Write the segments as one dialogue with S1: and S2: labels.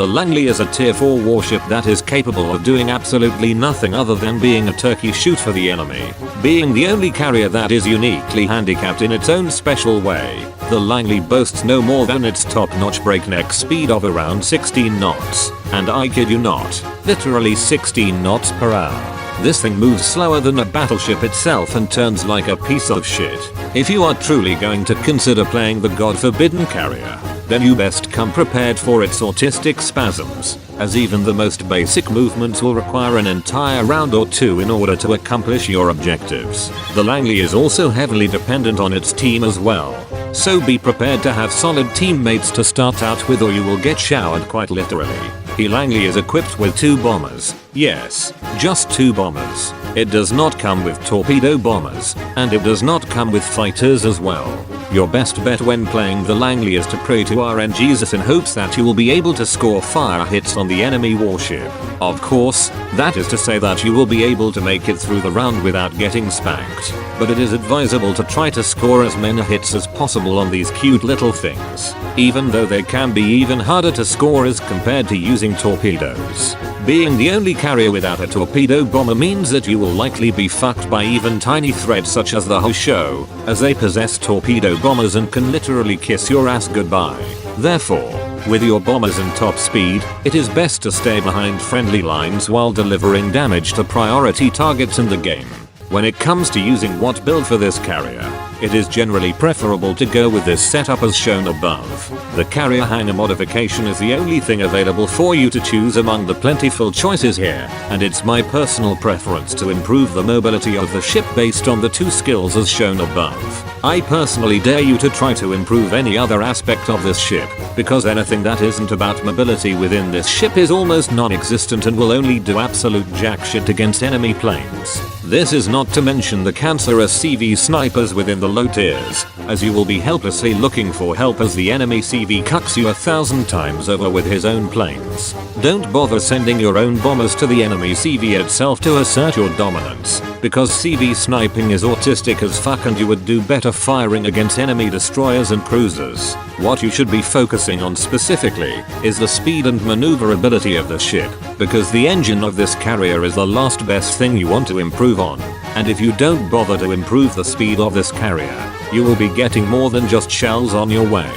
S1: The Langley is a tier 4 warship that is capable of doing absolutely nothing other than being a turkey shoot for the enemy. Being the only carrier that is uniquely handicapped in its own special way, the Langley boasts no more than its top-notch breakneck speed of around 16 knots. And I kid you not, literally 16 knots per hour. This thing moves slower than a battleship itself and turns like a piece of shit. If you are truly going to consider playing the God-forbidden carrier, then you best come prepared for its autistic spasms, as even the most basic movements will require an entire round or two in order to accomplish your objectives. The Langley is also heavily dependent on its team as well, so be prepared to have solid teammates to start out with or you will get showered quite literally. The Langley is equipped with 2 bombers. Yes, just 2 bombers. It does not come with torpedo bombers, and it does not come with fighters as well. Your best bet when playing the Langley is to pray to RNGesus in hopes that you will be able to score fire hits on the enemy warship. Of course, that is to say that you will be able to make it through the round without getting spanked, but it is advisable to try to score as many hits as possible on these cute little things, even though they can be even harder to score as compared to using torpedoes. Being the only carrier without a torpedo bomber means that you will likely be fucked by even tiny threats such as the Hosho, as they possess torpedo bombers and can literally kiss your ass goodbye. Therefore, with your bombers and top speed, it is best to stay behind friendly lines while delivering damage to priority targets in the game. When it comes to using what build for this carrier, it is generally preferable to go with this setup as shown above. The carrier hangar modification is the only thing available for you to choose among the plentiful choices here, and it's my personal preference to improve the mobility of the ship based on the 2 skills as shown above. I personally dare you to try to improve any other aspect of this ship, because anything that isn't about mobility within this ship is almost non-existent and will only do absolute jack shit against enemy planes. This is not to mention the cancerous CV snipers within the low tiers, as you will be helplessly looking for help as the enemy CV cucks you 1,000 times over with his own planes. Don't bother sending your own bombers to the enemy CV itself to assert your dominance, because CV sniping is autistic as fuck and you would do better firing against enemy destroyers and cruisers. What you should be focusing on specifically is the speed and maneuverability of the ship, because the engine of this carrier is the last best thing you want to improve on, and if you don't bother to improve the speed of this carrier, you will be getting more than just shells on your way.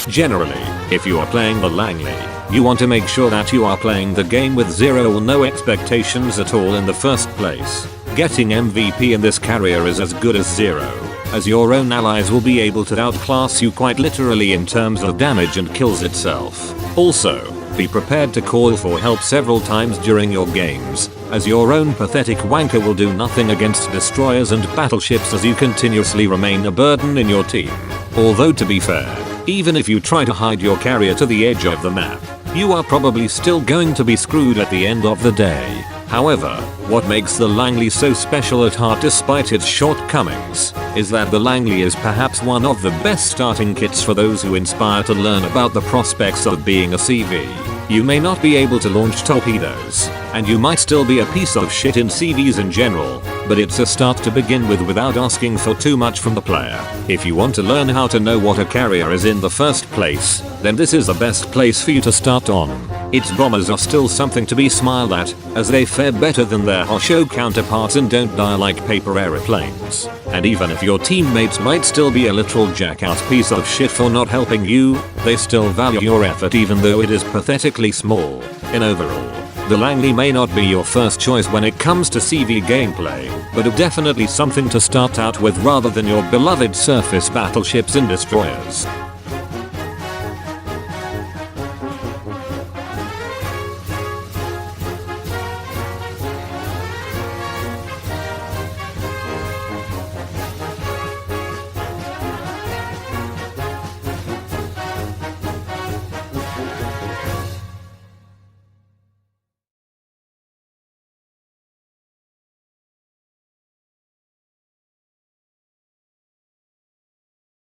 S1: Generally, if you are playing the Langley, you want to make sure that you are playing the game with 0 or no expectations at all in the first place. Getting MVP in this carrier is as good as 0, as your own allies will be able to outclass you quite literally in terms of damage and kills itself. Also, be prepared to call for help several times during your games, as your own pathetic wanker will do nothing against destroyers and battleships as you continuously remain a burden in your team. Although to be fair, even if you try to hide your carrier to the edge of the map, you are probably still going to be screwed at the end of the day. However, what makes the Langley so special at heart despite its shortcomings, is that the Langley is perhaps one of the best starting kits for those who aspire to learn about the prospects of being a CV. You may not be able to launch torpedoes, and you might still be a piece of shit in CVs in general, but it's a start to begin with without asking for too much from the player. If you want to learn how to know what a carrier is in the first place, then this is the best place for you to start on. Its bombers are still something to be smiled at, as they fare better than their Hosho counterparts and don't die like paper aeroplanes. And even if your teammates might still be a literal jackass piece of shit for not helping you, they still value your effort even though it is pathetically small. In overall, the Langley may not be your first choice when it comes to CV gameplay, but it's definitely something to start out with rather than your beloved surface battleships and destroyers.